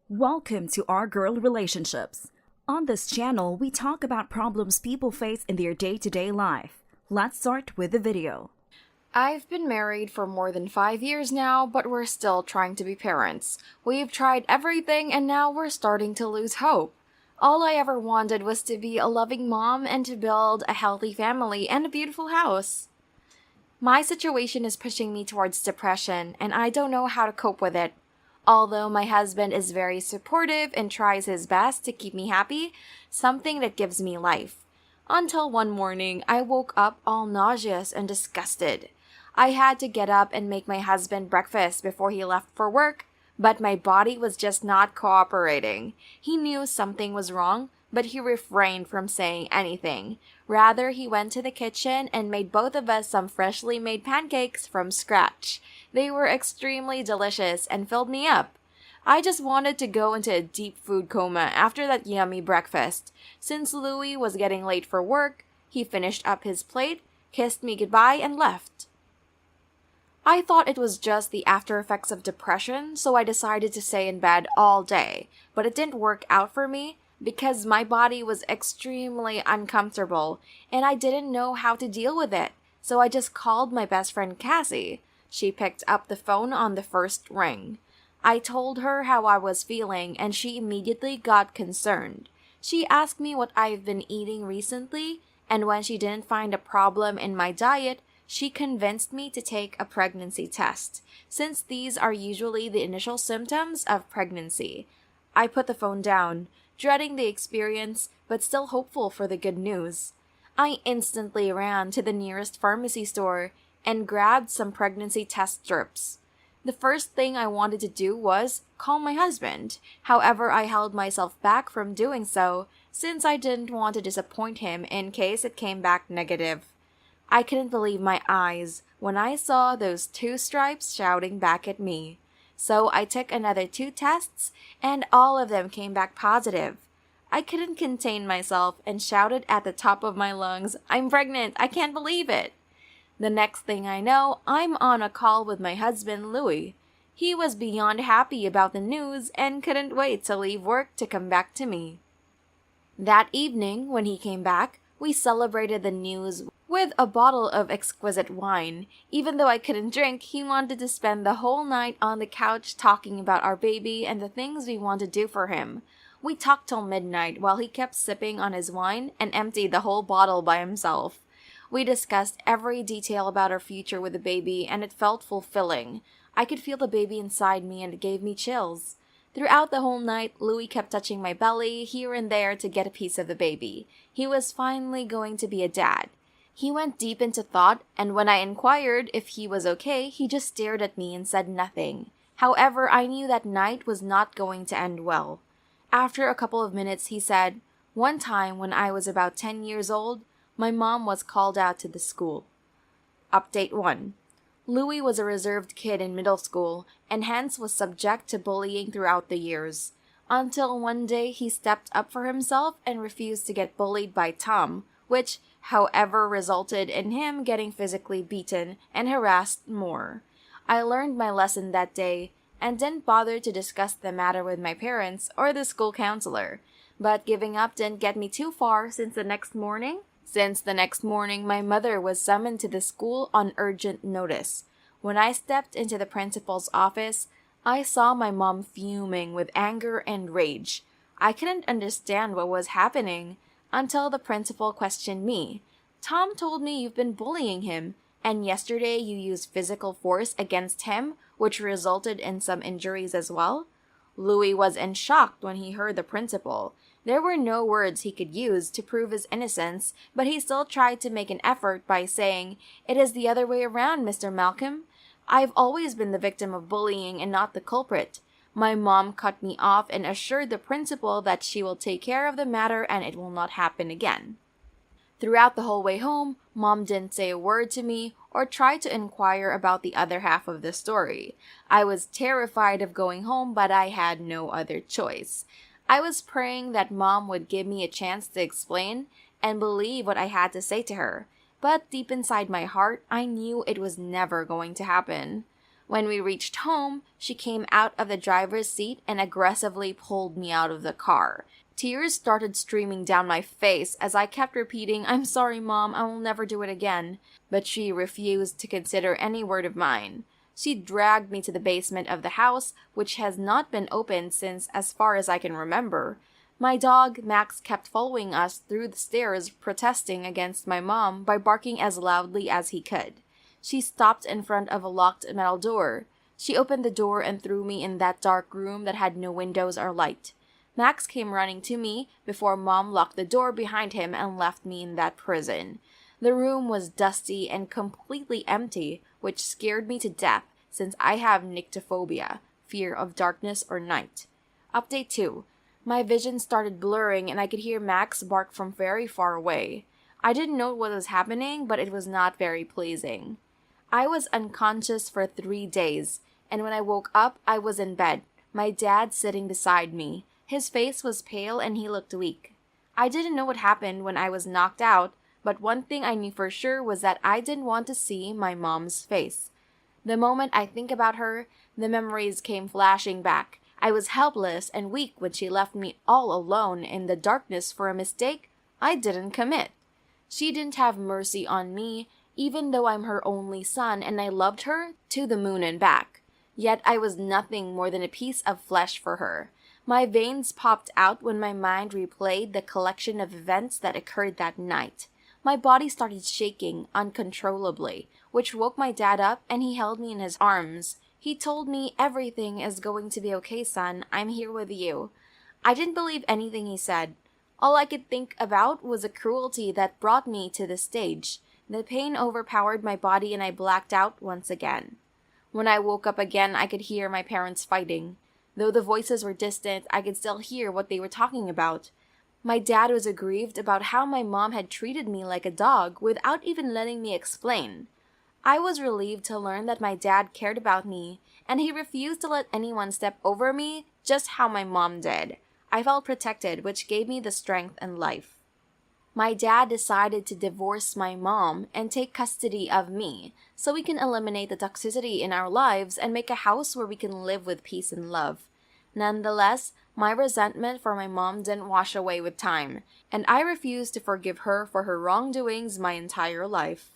Welcome to Our Girl Relationships. On this channel, we talk about problems people face in their day-to-day life. Let's start with the video. I've been married for more than 5 years now, but we're still trying to be parents. We've tried everything and now we're starting to lose hope. All I ever wanted was to be a loving mom and to build a healthy family and a beautiful house. My situation is pushing me towards depression, and I don't know how to cope with it. Although my husband is very supportive and tries his best to keep me happy, something that gives me life. Until one morning, I woke up all nauseous and disgusted. I had to get up and make my husband breakfast before he left for work, but my body was just not cooperating. He knew something was wrong, but he refrained from saying anything. Rather, he went to the kitchen and made both of us some freshly made pancakes from scratch. They were extremely delicious and filled me up. I just wanted to go into a deep food coma after that yummy breakfast. Since Louis was getting late for work, he finished up his plate, kissed me goodbye, and left. I thought it was just the after effects of depression, so I decided to stay in bed all day. But it didn't work out for me because my body was extremely uncomfortable and I didn't know how to deal with it. So I just called my best friend Cassie. She picked up the phone on the first ring. I told her how I was feeling and she immediately got concerned. She asked me what I've been eating recently, and when she didn't find a problem in my diet, she convinced me to take a pregnancy test, since these are usually the initial symptoms of pregnancy. I put the phone down, dreading the experience, but still hopeful for the good news. I instantly ran to the nearest pharmacy store and grabbed some pregnancy test strips. The first thing I wanted to do was call my husband. However, I held myself back from doing so, since I didn't want to disappoint him in case it came back negative. I couldn't believe my eyes when I saw those 2 stripes shouting back at me. So I took another 2 tests, and all of them came back positive. I couldn't contain myself and shouted at the top of my lungs, "I'm pregnant! I can't believe it!" The next thing I know, I'm on a call with my husband, Louis. He was beyond happy about the news and couldn't wait to leave work to come back to me. That evening, when he came back, we celebrated the news with a bottle of exquisite wine. Even though I couldn't drink, he wanted to spend the whole night on the couch talking about our baby and the things we want to do for him. We talked till midnight while he kept sipping on his wine and emptied the whole bottle by himself. We discussed every detail about our future with the baby, and it felt fulfilling. I could feel the baby inside me and it gave me chills. Throughout the whole night, Louis kept touching my belly here and there to get a piece of the baby. He was finally going to be a dad. He went deep into thought, and when I inquired if he was okay, he just stared at me and said nothing. However, I knew that night was not going to end well. After a couple of minutes, he said, "One time when I was about 10 years old, my mom was called out to the school." Update 1. Louis was a reserved kid in middle school and hence was subject to bullying throughout the years. Until one day he stepped up for himself and refused to get bullied by Tom, which, however, resulted in him getting physically beaten and harassed more. I learned my lesson that day and didn't bother to discuss the matter with my parents or the school counselor. But giving up didn't get me too far since the next morning, my mother was summoned to the school on urgent notice. When I stepped into the principal's office, I saw my mom fuming with anger and rage. I couldn't understand what was happening until the principal questioned me. "Tom told me you've been bullying him, and yesterday you used physical force against him, which resulted in some injuries as well?" Louis was in shock when he heard the principal. There were no words he could use to prove his innocence, but he still tried to make an effort by saying, "It is the other way around, Mr. Malcolm. I've always been the victim of bullying and not the culprit." My mom cut me off and assured the principal that she will take care of the matter and it will not happen again. Throughout the whole way home, Mom didn't say a word to me or try to inquire about the other half of the story. I was terrified of going home, but I had no other choice. I was praying that Mom would give me a chance to explain and believe what I had to say to her, but deep inside my heart, I knew it was never going to happen. When we reached home, she came out of the driver's seat and aggressively pulled me out of the car. Tears started streaming down my face as I kept repeating, "I'm sorry, Mom, I will never do it again." But she refused to consider any word of mine. She dragged me to the basement of the house, which has not been opened since as far as I can remember. My dog, Max, kept following us through the stairs, protesting against my mom by barking as loudly as he could. She stopped in front of a locked metal door. She opened the door and threw me in that dark room that had no windows or light. Max came running to me before Mom locked the door behind him and left me in that prison. The room was dusty and completely empty, which scared me to death since I have nyctophobia, fear of darkness or night. Update 2. My vision started blurring and I could hear Max bark from very far away. I didn't know what was happening, but it was not very pleasing. I was unconscious for 3 days, and when I woke up, I was in bed, my dad sitting beside me. His face was pale and he looked weak. I didn't know what happened when I was knocked out, but one thing I knew for sure was that I didn't want to see my mom's face. The moment I think about her, the memories came flashing back. I was helpless and weak when she left me all alone in the darkness for a mistake I didn't commit. She didn't have mercy on me, even though I'm her only son and I loved her to the moon and back. Yet I was nothing more than a piece of flesh for her. My veins popped out when my mind replayed the collection of events that occurred that night. My body started shaking uncontrollably, which woke my dad up and he held me in his arms. He told me, "Everything is going to be okay, son. I'm here with you." I didn't believe anything he said. All I could think about was the cruelty that brought me to this stage. The pain overpowered my body and I blacked out once again. When I woke up again, I could hear my parents fighting. Though the voices were distant, I could still hear what they were talking about. My dad was aggrieved about how my mom had treated me like a dog without even letting me explain. I was relieved to learn that my dad cared about me, and he refused to let anyone step over me just how my mom did. I felt protected, which gave me the strength and life. My dad decided to divorce my mom and take custody of me, so we can eliminate the toxicity in our lives and make a house where we can live with peace and love. Nonetheless, my resentment for my mom didn't wash away with time, and I refused to forgive her for her wrongdoings my entire life.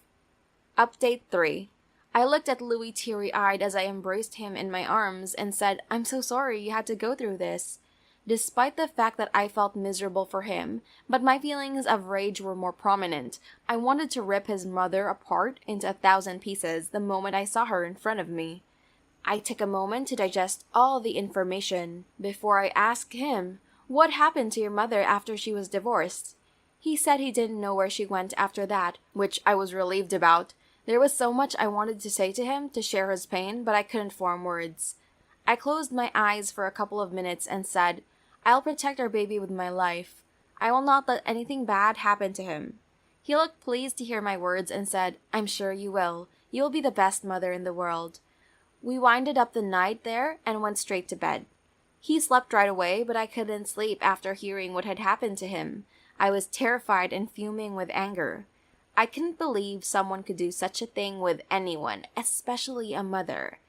Update 3. I looked at Louis teary-eyed as I embraced him in my arms and said, "I'm so sorry you had to go through this." Despite the fact that I felt miserable for him, but my feelings of rage were more prominent, I wanted to rip his mother apart into 1,000 pieces the moment I saw her in front of me. I took a moment to digest all the information before I asked him, "What happened to your mother after she was divorced?" He said he didn't know where she went after that, which I was relieved about. There was so much I wanted to say to him to share his pain, but I couldn't form words. I closed my eyes for a couple of minutes and said, "I'll protect our baby with my life. I will not let anything bad happen to him." He looked pleased to hear my words and said, "I'm sure you will. You will be the best mother in the world." We winded up the night there and went straight to bed. He slept right away, but I couldn't sleep after hearing what had happened to him. I was terrified and fuming with anger. I couldn't believe someone could do such a thing with anyone, especially a mother.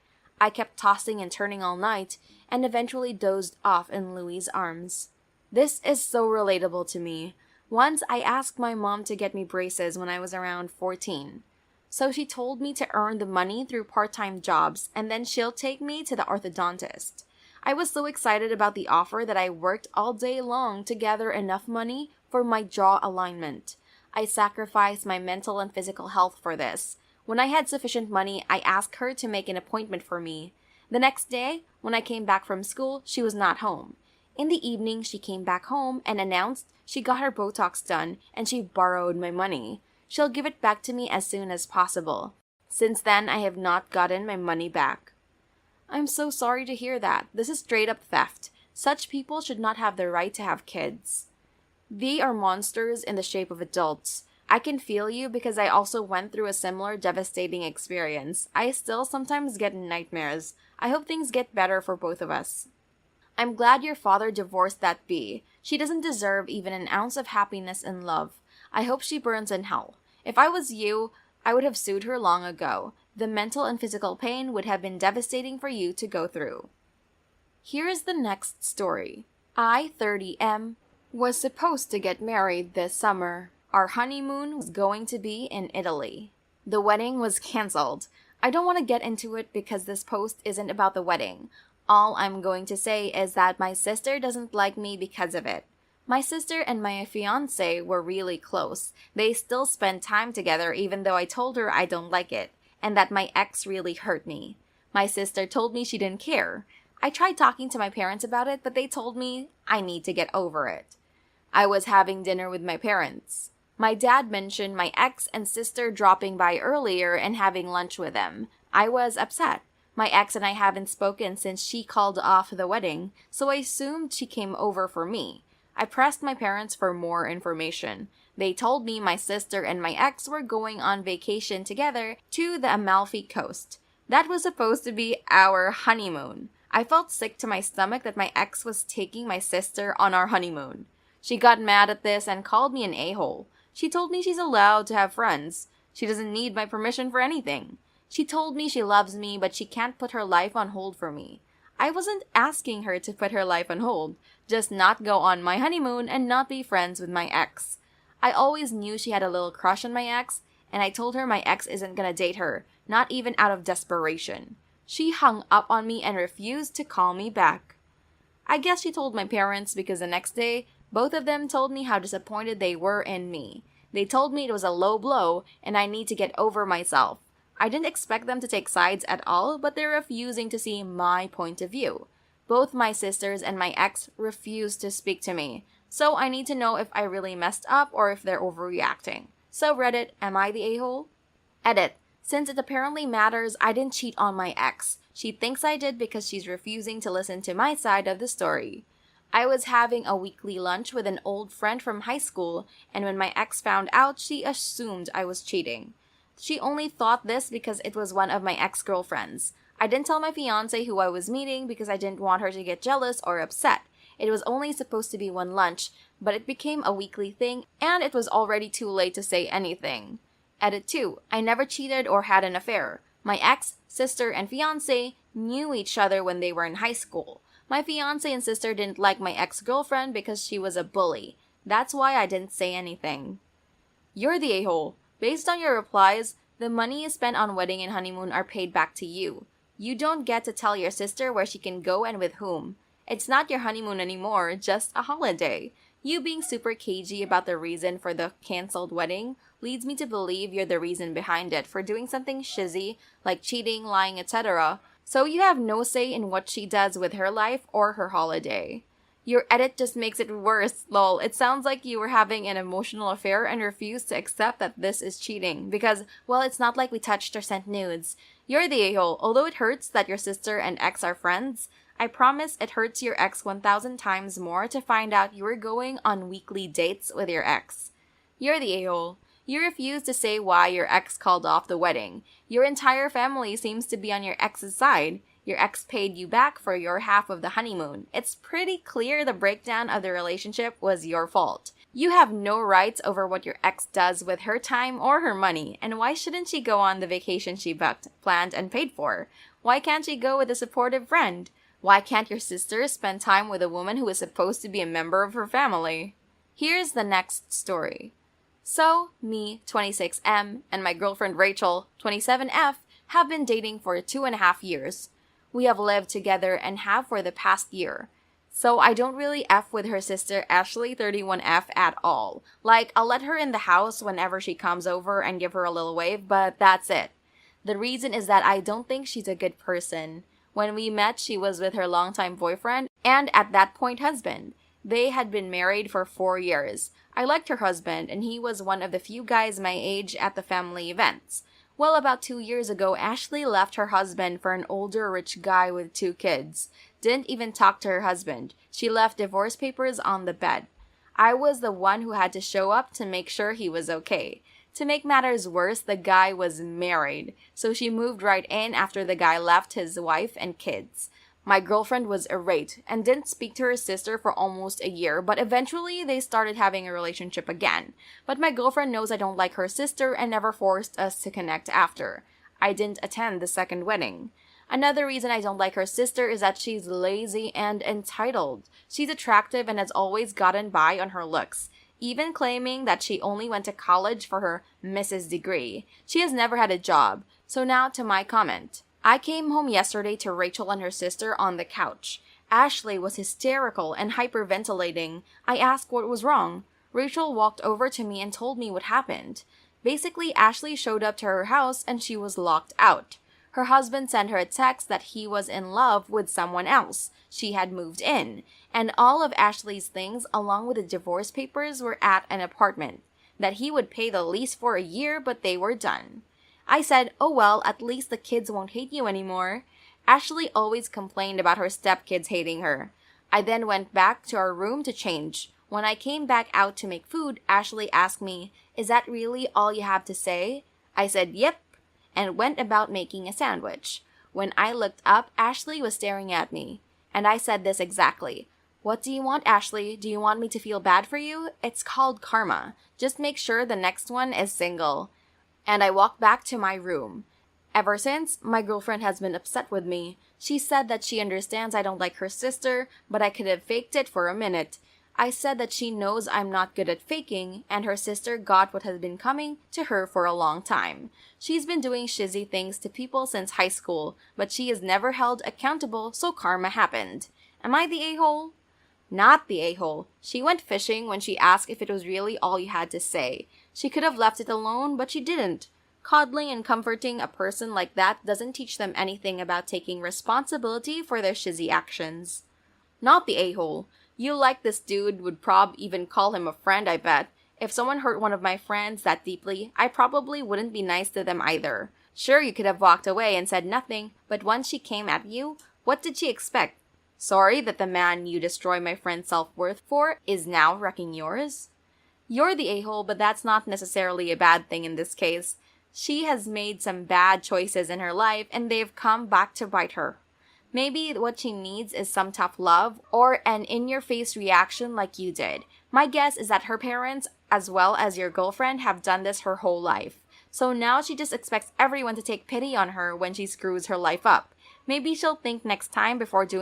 I kept tossing and turning all night, and eventually dozed off in Louis' arms. This is so relatable to me. Once I asked my mom to get me braces when I was around 14. So she told me to earn the money through part-time jobs, and then she'll take me to the orthodontist. I was so excited about the offer that I worked all day long to gather enough money for my jaw alignment. I sacrificed my mental and physical health for this. When I had sufficient money, I asked her to make an appointment for me. The next day, when I came back from school, she was not home. In the evening, she came back home and announced she got her Botox done and she borrowed my money. She'll give it back to me as soon as possible. Since then, I have not gotten my money back. I'm so sorry to hear that. This is straight up theft. Such people should not have the right to have kids. They are monsters in the shape of adults. I can feel you because I also went through a similar devastating experience. I still sometimes get nightmares. I hope things get better for both of us. I'm glad your father divorced that bee. She doesn't deserve even an ounce of happiness and love. I hope she burns in hell. If I was you, I would have sued her long ago. The mental and physical pain would have been devastating for you to go through. Here is the next story. I, 30M, was supposed to get married this summer. Our honeymoon was going to be in Italy. The wedding was canceled. I don't want to get into it because this post isn't about the wedding. All I'm going to say is that my sister doesn't like me because of it. My sister and my fiancé were really close. They still spend time together even though I told her I don't like it, and that my ex really hurt me. My sister told me she didn't care. I tried talking to my parents about it, but they told me I need to get over it. I was having dinner with my parents. My dad mentioned my ex and sister dropping by earlier and having lunch with them. I was upset. My ex and I haven't spoken since she called off the wedding, so I assumed she came over for me. I pressed my parents for more information. They told me my sister and my ex were going on vacation together to the Amalfi Coast. That was supposed to be our honeymoon. I felt sick to my stomach that my ex was taking my sister on our honeymoon. She got mad at this and called me an a-hole. She told me she's allowed to have friends. She doesn't need my permission for anything. She told me she loves me, but she can't put her life on hold for me. I wasn't asking her to put her life on hold, just not go on my honeymoon and not be friends with my ex. I always knew she had a little crush on my ex, and I told her my ex isn't gonna date her, not even out of desperation. She hung up on me and refused to call me back. I guess she told my parents because the next day, both of them told me how disappointed they were in me. They told me it was a low blow and I need to get over myself. I didn't expect them to take sides at all, but they're refusing to see my point of view. Both my sisters and my ex refused to speak to me, so I need to know if I really messed up or if they're overreacting. So Reddit, am I the a-hole? Edit. Since it apparently matters, I didn't cheat on my ex. She thinks I did because she's refusing to listen to my side of the story. I was having a weekly lunch with an old friend from high school, and when my ex found out, she assumed I was cheating. She only thought this because it was one of my ex-girlfriends. I didn't tell my fiancé who I was meeting because I didn't want her to get jealous or upset. It was only supposed to be one lunch, but it became a weekly thing, and it was already too late to say anything. Edit 2. I never cheated or had an affair. My ex, sister, and fiancé knew each other when they were in high school. My fiancé and sister didn't like my ex-girlfriend because she was a bully. That's why I didn't say anything. You're the a-hole. Based on your replies, the money you spent on wedding and honeymoon are paid back to you. You don't get to tell your sister where she can go and with whom. It's not your honeymoon anymore, just a holiday. You being super cagey about the reason for the canceled wedding leads me to believe you're the reason behind it for doing something shizzy, like cheating, lying, etc. So you have no say in what she does with her life or her holiday. Your edit just makes it worse, lol. It sounds like you were having an emotional affair and refused to accept that this is cheating because, well, it's not like we touched or sent nudes. You're the a-hole. Although it hurts that your sister and ex are friends, I promise it hurts your ex 1,000 times more to find out you were going on weekly dates with your ex. You're the a-hole. You refuse to say why your ex called off the wedding. Your entire family seems to be on your ex's side. Your ex paid you back for your half of the honeymoon. It's pretty clear the breakdown of the relationship was your fault. You have no rights over what your ex does with her time or her money, and why shouldn't she go on the vacation she booked, planned, and paid for? Why can't she go with a supportive friend? Why can't your sister spend time with a woman who is supposed to be a member of her family? Here's the next story. So, me, 26M, and my girlfriend Rachel, 27F, have been dating for 2.5 years. We have lived together and have for the past year. So I don't really F with her sister Ashley, 31F, at all. Like, I'll let her in the house whenever she comes over and give her a little wave, but that's it. The reason is that I don't think she's a good person. When we met, she was with her longtime boyfriend, and at that point, husband. They had been married for 4 years. I liked her husband, and he was one of the few guys my age at the family events. Well, about 2 years ago, Ashley left her husband for an older rich guy with 2 kids. Didn't even talk to her husband. She left divorce papers on the bed. I was the one who had to show up to make sure he was okay. To make matters worse, the guy was married, so she moved right in after the guy left his wife and kids. My girlfriend was irate and didn't speak to her sister for almost a year, but eventually they started having a relationship again. But my girlfriend knows I don't like her sister and never forced us to connect after. I didn't attend the second wedding. Another reason I don't like her sister is that she's lazy and entitled. She's attractive and has always gotten by on her looks, even claiming that she only went to college for her Mrs. degree. She has never had a job. So now to my comment. I came home yesterday to Rachel and her sister on the couch. Ashley was hysterical and hyperventilating. I asked what was wrong. Rachel walked over to me and told me what happened. Basically, Ashley showed up to her house and she was locked out. Her husband sent her a text that he was in love with someone else. She had moved in. And all of Ashley's things, along with the divorce papers, were at an apartment that he would pay the lease for a year, but they were done. I said, oh well, at least the kids won't hate you anymore. Ashley always complained about her stepkids hating her. I then went back to our room to change. When I came back out to make food, Ashley asked me, is that really all you have to say? I said, yep, and went about making a sandwich. When I looked up, Ashley was staring at me. And I said this exactly. What do you want, Ashley? Do you want me to feel bad for you? It's called karma. Just make sure the next one is single. And I walked back to my room. Ever since, my girlfriend has been upset with me. She said that she understands I don't like her sister, but I could have faked it for a minute. I said that she knows I'm not good at faking, and her sister got what has been coming to her for a long time. She's been doing shizzy things to people since high school, but she is never held accountable, so karma happened. Am I the a-hole? Not the a-hole. She went fishing when she asked if it was really all you had to say. She could have left it alone, but she didn't. Coddling and comforting a person like that doesn't teach them anything about taking responsibility for their shizzy actions. Not the a-hole. You like this dude would even call him a friend, I bet. If someone hurt one of my friends that deeply, I probably wouldn't be nice to them either. Sure, you could have walked away and said nothing, but once she came at you, what did she expect? Sorry that the man you destroy my friend's self-worth for is now wrecking yours? You're the a-hole, but that's not necessarily a bad thing in this case. She has made some bad choices in her life, and they've come back to bite her. Maybe what she needs is some tough love or an in-your-face reaction like you did. My guess is that her parents, as well as your girlfriend, have done this her whole life. So now she just expects everyone to take pity on her when she screws her life up. Maybe she'll think next time before doing